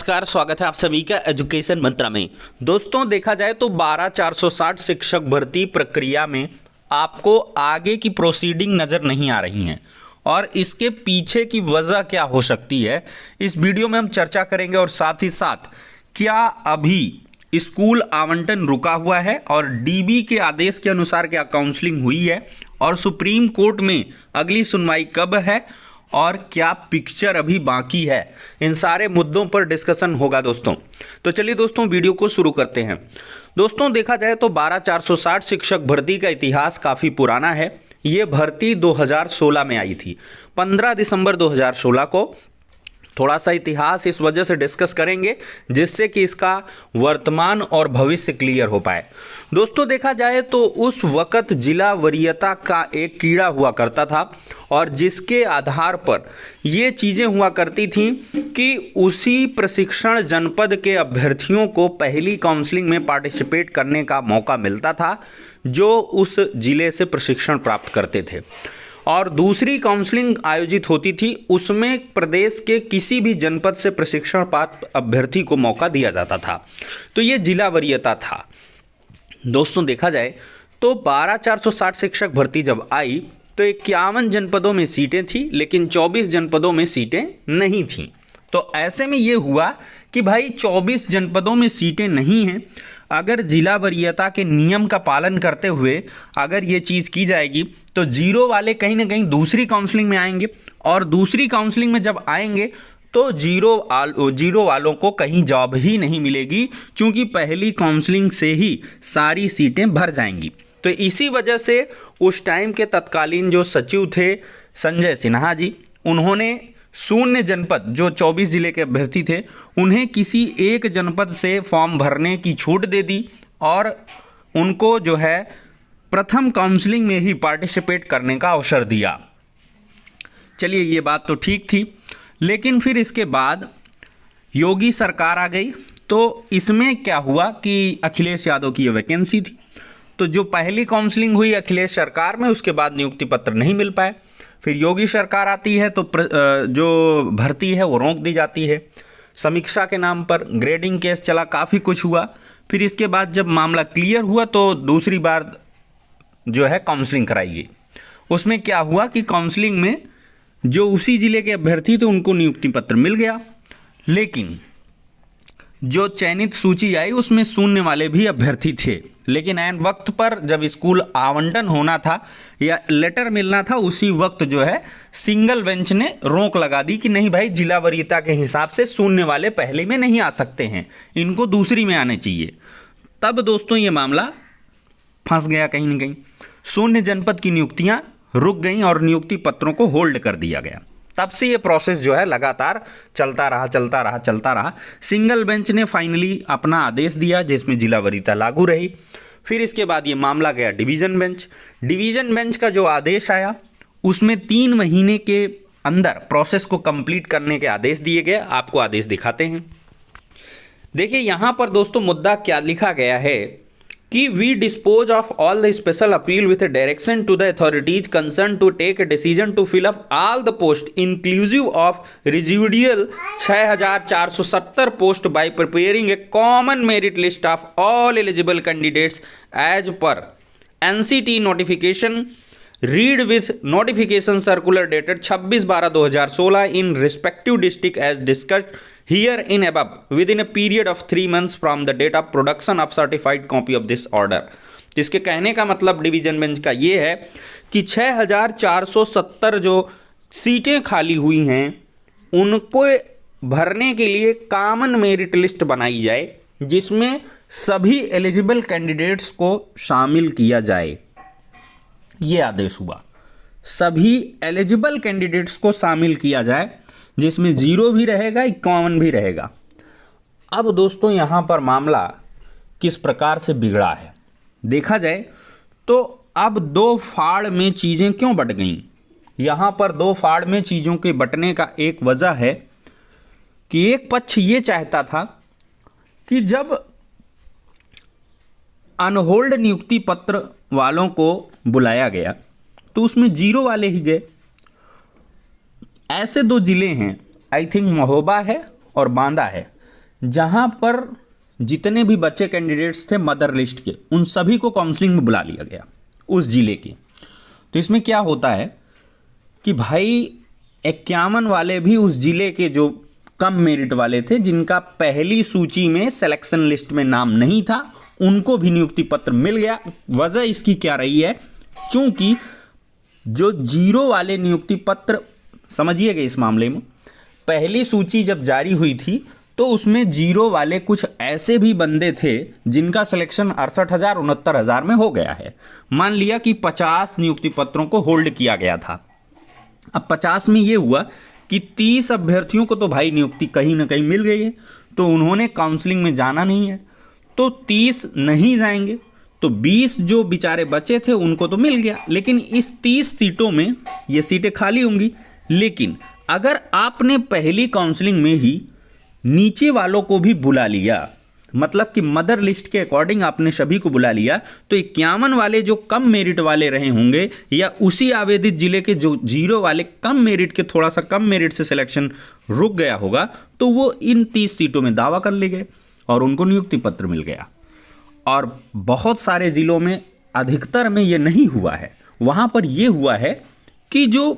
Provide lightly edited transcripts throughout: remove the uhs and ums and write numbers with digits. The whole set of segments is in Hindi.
नमस्कार, स्वागत है आप सभी का एजुकेशन मंत्रा में। दोस्तों, देखा जाए तो 12,460 शिक्षक भर्ती प्रक्रिया में आपको आगे की प्रोसीडिंग नज़र नहीं आ रही हैं और इसके पीछे की वजह क्या हो सकती है, इस वीडियो में हम चर्चा करेंगे। और साथ ही साथ क्या अभी स्कूल आवंटन रुका हुआ है और डीबी के आदेश के अनुसार क्या काउंसलिंग हुई है और सुप्रीम कोर्ट में अगली सुनवाई कब है और क्या पिक्चर अभी बाकी है, इन सारे मुद्दों पर डिस्कशन होगा दोस्तों। तो चलिए दोस्तों, वीडियो को शुरू करते हैं। दोस्तों, देखा जाए तो 12,460 शिक्षक भर्ती का इतिहास काफ़ी पुराना है। ये भर्ती 2016 में आई थी, 15 दिसंबर 2016 को। थोड़ा सा इतिहास इस वजह से डिस्कस करेंगे जिससे कि इसका वर्तमान और भविष्य क्लियर हो पाए। दोस्तों, देखा जाए तो उस वक़्त जिला वरीयता का एक कीड़ा हुआ करता था और जिसके आधार पर ये चीज़ें हुआ करती थीं कि उसी प्रशिक्षण जनपद के अभ्यर्थियों को पहली काउंसलिंग में पार्टिसिपेट करने का मौका मिलता था जो उस जिले से प्रशिक्षण प्राप्त करते थे, और दूसरी काउंसलिंग आयोजित होती थी, उसमें प्रदेश के किसी भी जनपद से प्रशिक्षण प्राप्त अभ्यर्थी को मौका दिया जाता था। तो ये जिला वरीयता था। दोस्तों, देखा जाए तो 12,460 शिक्षक भर्ती जब आई तो 51 जनपदों में सीटें थी, लेकिन 24 जनपदों में सीटें नहीं थीं। तो ऐसे में ये हुआ कि भाई 24 जनपदों में सीटें नहीं हैं, अगर जिला वरीयता के नियम का पालन करते हुए अगर ये चीज़ की जाएगी तो जीरो वाले कहीं ना कहीं दूसरी काउंसलिंग में आएंगे, और दूसरी काउंसलिंग में जब आएंगे तो जीरो वालों को कहीं जॉब ही नहीं मिलेगी, क्योंकि पहली काउंसलिंग से ही सारी सीटें भर जाएंगी। तो इसी वजह से उस टाइम के तत्कालीन जो सचिव थे संजय सिन्हा जी, उन्होंने शून्य जनपद जो 24 जिले के अभ्यर्थी थे उन्हें किसी एक जनपद से फॉर्म भरने की छूट दे दी और उनको जो है प्रथम काउंसलिंग में ही पार्टिसिपेट करने का अवसर दिया। चलिए, ये बात तो ठीक थी, लेकिन फिर इसके बाद योगी सरकार आ गई। तो इसमें क्या हुआ कि अखिलेश यादव की ये वैकेंसी थी, तो जो पहली काउंसलिंग हुई अखिलेश सरकार में, उसके बाद नियुक्ति पत्र नहीं मिल पाए। फिर योगी सरकार आती है तो जो भर्ती है वो रोक दी जाती है। समीक्षा के नाम पर ग्रेडिंग केस चला, काफ़ी कुछ हुआ। फिर इसके बाद जब मामला क्लियर हुआ तो दूसरी बार जो है काउंसलिंग कराई गई। उसमें क्या हुआ कि काउंसलिंग में जो उसी ज़िले के अभ्यर्थी थे उनको नियुक्ति पत्र मिल गया, लेकिन जो चयनित सूची आई उसमें शून्य वाले भी अभ्यर्थी थे। लेकिन ऐन वक्त पर जब स्कूल आवंटन होना था या लेटर मिलना था, उसी वक्त जो है सिंगल बेंच ने रोक लगा दी कि नहीं भाई, जिला वरीयता के हिसाब से शून्य वाले पहले में नहीं आ सकते हैं, इनको दूसरी में आने चाहिए। तब दोस्तों ये मामला फंस गया कहीं ना कहीं। शून्य जनपद की नियुक्तियां रुक गईं और नियुक्ति पत्रों को होल्ड कर दिया गया। तब से ये प्रोसेस जो है लगातार चलता रहा। सिंगल बेंच ने फाइनली अपना आदेश दिया जिसमें जिला वरीयता लागू रही। फिर इसके बाद ये मामला गया डिवीज़न बेंच। डिवीज़न बेंच का जो आदेश आया उसमें 3 महीने के अंदर प्रोसेस को कंप्लीट करने के आदेश दिए गए। आपको आदेश दिखाते हैं। देखिए यहाँ पर दोस्तों मुद्दा क्या लिखा गया है कि we dispose of all the special appeal with direction to the authorities concern to take a decision to fill up all the post inclusive of residual 6,470 post by preparing a common merit list of all eligible candidates as per NCT notification read with notification circular dated 26/12/2016 in respective district as discussed here in above within a period of 3 months from the date of production of certified copy of this order। जिसके कहने का मतलब डिवीजन बेंच का ये है कि 6,470 जो सीटें खाली हुई हैं उनको भरने के लिए कॉमन मेरिट लिस्ट बनाई जाए जिसमें सभी एलिजिबल कैंडिडेट्स को शामिल किया जाए। ये आदेश हुआ, सभी एलिजिबल कैंडिडेट्स को शामिल किया जाए जिसमें 0 भी रहेगा, 51 भी रहेगा। अब दोस्तों यहाँ पर मामला किस प्रकार से बिगड़ा है देखा जाए तो अब 2 फाड़ में चीज़ें क्यों बट गईं। यहाँ पर 2 फाड़ में चीज़ों के बटने का एक वजह है कि एक पक्ष ये चाहता था कि जब अनहोल्ड नियुक्ति पत्र वालों को बुलाया गया तो उसमें 0 वाले ही गए। ऐसे 2 जिले हैं, आई थिंक महोबा है और बांदा है, जहां पर जितने भी बच्चे कैंडिडेट्स थे मदर लिस्ट के, उन सभी को काउंसलिंग में बुला लिया गया उस जिले के। तो इसमें क्या होता है कि भाई 51 वाले भी उस जिले के जो कम मेरिट वाले थे, जिनका पहली सूची में सिलेक्शन लिस्ट में नाम नहीं था, उनको भी नियुक्ति पत्र मिल गया। वजह इसकी क्या रही है, क्योंकि जो जीरो वाले नियुक्ति पत्र, समझिएगा इस मामले में, पहली सूची जब जारी हुई थी तो उसमें जीरो वाले कुछ ऐसे भी बंदे थे जिनका सिलेक्शन 68,000 69,000 में हो गया है। मान लिया कि 50 नियुक्ति पत्रों को होल्ड किया गया था। अब 50 में ये हुआ कि 30 अभ्यर्थियों को तो भाई नियुक्ति कहीं ना कहीं मिल गई है, तो उन्होंने काउंसलिंग में जाना नहीं है, तो 30 नहीं जाएंगे, तो 20 जो बेचारे बचे थे उनको तो मिल गया। लेकिन इस 30 सीटों में ये सीटें खाली होंगी। लेकिन अगर आपने पहली काउंसलिंग में ही नीचे वालों को भी बुला लिया, मतलब कि मदर लिस्ट के अकॉर्डिंग आपने सभी को बुला लिया, तो 51 वाले जो कम मेरिट वाले रहे होंगे या उसी आवेदित जिले के जो जीरो वाले कम मेरिट के, थोड़ा सा कम मेरिट से सिलेक्शन रुक गया होगा, तो वो इन 30 सीटों में दावा कर ले गए और उनको नियुक्ति पत्र मिल गया। और बहुत सारे जिलों में, अधिकतर में ये नहीं हुआ है। वहाँ पर ये हुआ है कि जो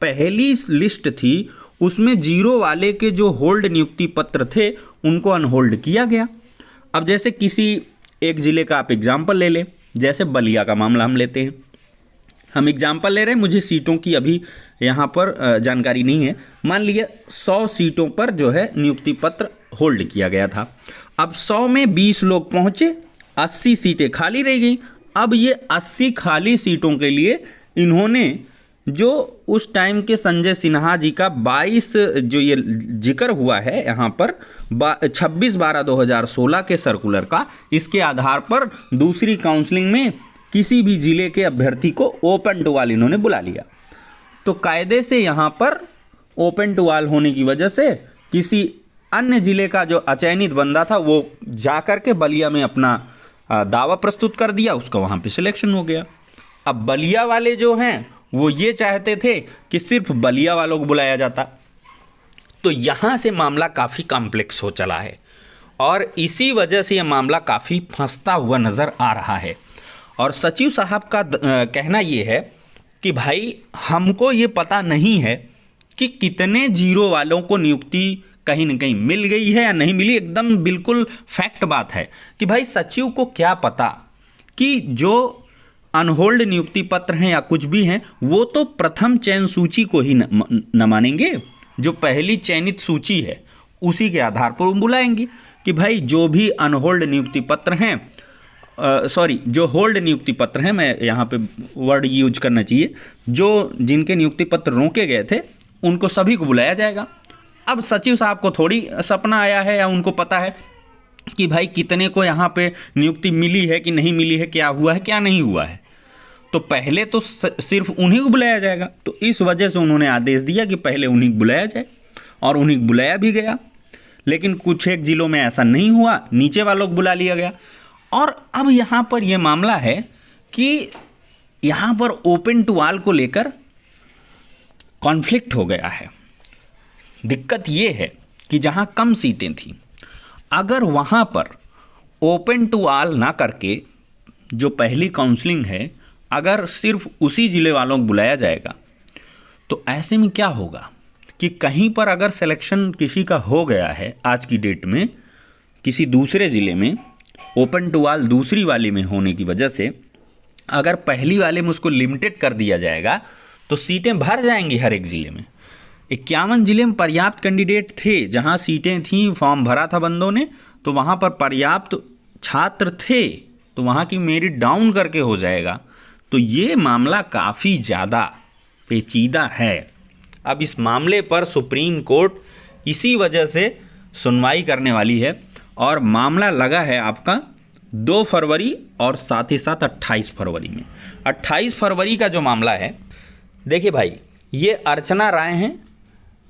पहली लिस्ट थी उसमें जीरो वाले के जो होल्ड नियुक्ति पत्र थे उनको अनहोल्ड किया गया। अब जैसे किसी एक ज़िले का आप एग्जाम्पल ले लें, जैसे बलिया का मामला हम लेते हैं। हम एग्जाम्पल ले रहे हैं, मुझे सीटों की अभी यहाँ पर जानकारी नहीं है। मान लिया 100 सीटों पर जो है नियुक्ति पत्र होल्ड किया गया था। अब 100 में 20 लोग पहुँचे, 80 सीटें खाली रह गई। अब ये 80 खाली सीटों के लिए इन्होंने जो उस टाइम के संजय सिन्हा जी का 22 जो ये जिक्र हुआ है यहाँ पर 26/12/2016 के सर्कुलर का, इसके आधार पर दूसरी काउंसलिंग में किसी भी जिले के अभ्यर्थी को ओपन टू ऑल इन्होंने बुला लिया। तो कायदे से यहाँ पर ओपन टू ऑल होने की वजह से किसी अन्य जिले का जो अचयनित बंदा था वो जाकर के बलिया में अपना दावा प्रस्तुत कर दिया, उसका वहाँ पे सिलेक्शन हो गया। अब बलिया वाले जो हैं वो ये चाहते थे कि सिर्फ बलिया वालों को बुलाया जाता। तो यहाँ से मामला काफ़ी कॉम्प्लेक्स हो चला है और इसी वजह से यह मामला काफ़ी फंसता हुआ नज़र आ रहा है। और सचिव साहब का कहना ये है कि भाई हमको ये पता नहीं है कि कितने जीरो वालों को नियुक्ति कहीं ना कहीं मिल गई है या नहीं मिली। एकदम बिल्कुल फैक्ट बात है कि भाई सचिव को क्या पता कि जो अनहोल्ड नियुक्ति पत्र हैं या कुछ भी हैं वो तो प्रथम चयन सूची को ही न मानेंगे। जो पहली चयनित सूची है उसी के आधार पर वो बुलाएंगे कि भाई जो भी अनहोल्ड नियुक्ति पत्र हैं, जो होल्ड नियुक्ति पत्र हैं, मैं यहाँ पे वर्ड यूज करना चाहिए, जो जिनके नियुक्ति पत्र रोके गए थे उनको सभी को बुलाया जाएगा। अब सचिव साहब को थोड़ी सपना आया है या उनको पता है कि भाई कितने को यहाँ पे नियुक्ति मिली है कि नहीं मिली है, क्या हुआ है क्या नहीं हुआ है। तो पहले तो सिर्फ उन्हीं को बुलाया जाएगा। तो इस वजह से उन्होंने आदेश दिया कि पहले उन्हीं को बुलाया जाए और उन्हीं को बुलाया भी गया। लेकिन कुछ एक जिलों में ऐसा नहीं हुआ, नीचे वालों को बुला लिया गया। और अब यहाँ पर यह मामला है कि यहाँ पर ओपन टू ऑल को लेकर कॉन्फ्लिक्ट हो गया है। दिक्कत ये है कि जहाँ कम सीटें थी, अगर वहाँ पर ओपन टू ऑल ना करके जो पहली काउंसलिंग है अगर सिर्फ उसी ज़िले वालों को बुलाया जाएगा, तो ऐसे में क्या होगा कि कहीं पर अगर सिलेक्शन किसी का हो गया है आज की डेट में किसी दूसरे ज़िले में, ओपन टू ऑल दूसरी वाले में होने की वजह से अगर पहली वाले में उसको लिमिटेड कर दिया जाएगा तो सीटें भर जाएंगी हर एक ज़िले में। 51 ज़िले में पर्याप्त कैंडिडेट थे, जहां सीटें थीं, फॉर्म भरा था बंदों ने, तो वहां पर पर्याप्त छात्र थे, तो वहां की मेरिट डाउन करके हो जाएगा। तो ये मामला काफ़ी ज़्यादा पेचीदा है। अब इस मामले पर सुप्रीम कोर्ट इसी वजह से सुनवाई करने वाली है और मामला लगा है आपका 2 फरवरी और साथ ही साथ 28 फरवरी में। 28 फरवरी का जो मामला है, देखिए भाई, ये अर्चना राय हैं,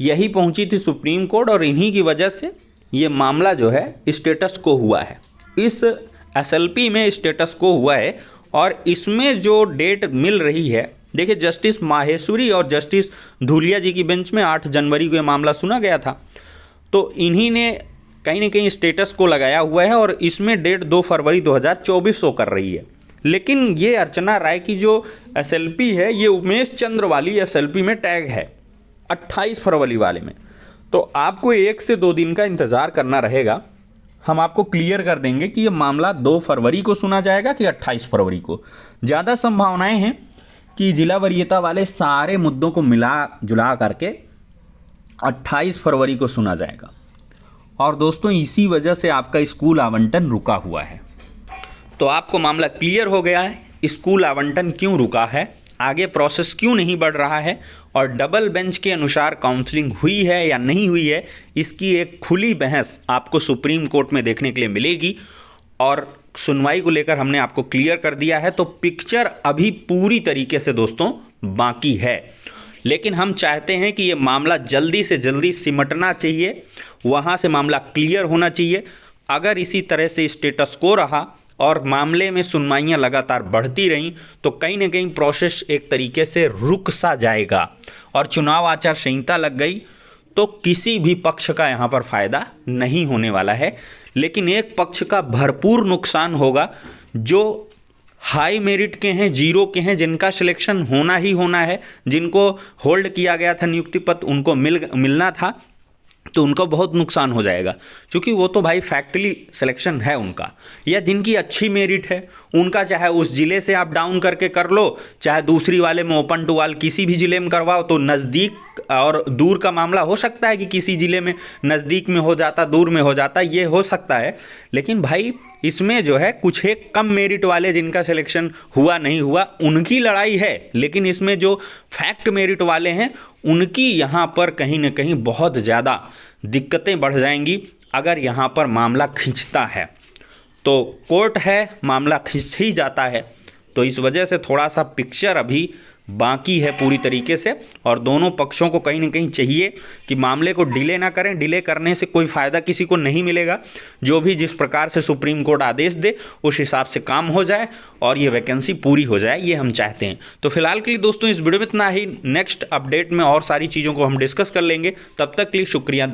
यही पहुंची थी सुप्रीम कोर्ट और इन्हीं की वजह से ये मामला जो है स्टेटस को हुआ है। इस एसएलपी में स्टेटस को हुआ है और इसमें जो डेट मिल रही है, देखिए जस्टिस माहेश्वरी और जस्टिस धूलिया जी की बेंच में 8 जनवरी को ये मामला सुना गया था। तो इन्हीं ने कहीं ना कहीं स्टेटस को लगाया हुआ है और इसमें डेट 2 फरवरी 2024 शो कर रही है। लेकिन ये अर्चना राय की जो SLP है ये उमेश चंद्र वाली SLP में टैग है 28 फरवरी वाले में। तो आपको 1 से 2 दिन का इंतज़ार करना रहेगा। हम आपको क्लियर कर देंगे कि ये मामला 2 फरवरी को सुना जाएगा कि 28 फरवरी को। ज़्यादा संभावनाएं हैं कि जिला वरीयता वाले सारे मुद्दों को मिला जुला करके 28 फरवरी को सुना जाएगा। और दोस्तों इसी वजह से आपका स्कूल आवंटन रुका हुआ है। तो आपको मामला क्लियर हो गया है स्कूल आवंटन क्यों रुका है, आगे प्रोसेस क्यों नहीं बढ़ रहा है और डबल बेंच के अनुसार काउंसलिंग हुई है या नहीं हुई है, इसकी एक खुली बहस आपको सुप्रीम कोर्ट में देखने के लिए मिलेगी। और सुनवाई को लेकर हमने आपको क्लियर कर दिया है। तो पिक्चर अभी पूरी तरीके से दोस्तों बाकी है, लेकिन हम चाहते हैं कि ये मामला जल्दी से जल्दी सिमटना चाहिए, वहाँ से मामला क्लियर होना चाहिए। अगर इसी तरह से स्टेटस को रहा और मामले में सुनवाइयाँ लगातार बढ़ती रहीं तो कहीं ना कहीं प्रोसेस एक तरीके से रुक सा जाएगा और चुनाव आचार संहिता लग गई तो किसी भी पक्ष का यहाँ पर फ़ायदा नहीं होने वाला है। लेकिन एक पक्ष का भरपूर नुकसान होगा जो हाई मेरिट के हैं, जीरो के हैं, जिनका सिलेक्शन होना ही होना है, जिनको होल्ड किया गया था नियुक्ति पत्र उनको मिलना था, तो उनको बहुत नुकसान हो जाएगा क्योंकि वो तो भाई फैक्टली सिलेक्शन है उनका। या जिनकी अच्छी मेरिट है उनका चाहे उस ज़िले से आप डाउन करके कर लो, चाहे दूसरी वाले में ओपन टू ऑल किसी भी ज़िले में करवाओ, तो नज़दीक और दूर का मामला हो सकता है कि किसी ज़िले में नज़दीक में हो जाता, दूर में हो जाता, ये हो सकता है। लेकिन भाई इसमें जो है कुछ एक कम मेरिट वाले जिनका सिलेक्शन हुआ नहीं हुआ उनकी लड़ाई है, लेकिन इसमें जो फैक्ट मेरिट वाले हैं उनकी यहाँ पर कहीं ना कहीं बहुत ज़्यादा दिक्कतें बढ़ जाएंगी अगर यहाँ पर मामला खींचता है। तो कोर्ट है, मामला खींच ही जाता है, तो इस वजह से थोड़ा सा पिक्चर अभी बाकी है पूरी तरीके से। और दोनों पक्षों को कहीं ना कहीं चाहिए कि मामले को डिले ना करें, डिले करने से कोई फ़ायदा किसी को नहीं मिलेगा। जो भी जिस प्रकार से सुप्रीम कोर्ट आदेश दे उस हिसाब से काम हो जाए और ये वैकेंसी पूरी हो जाए, ये हम चाहते हैं। तो फिलहाल के लिए दोस्तों इस वीडियो में इतना ही। नेक्स्ट अपडेट में और सारी चीज़ों को हम डिस्कस कर लेंगे। तब तक के लिए शुक्रिया।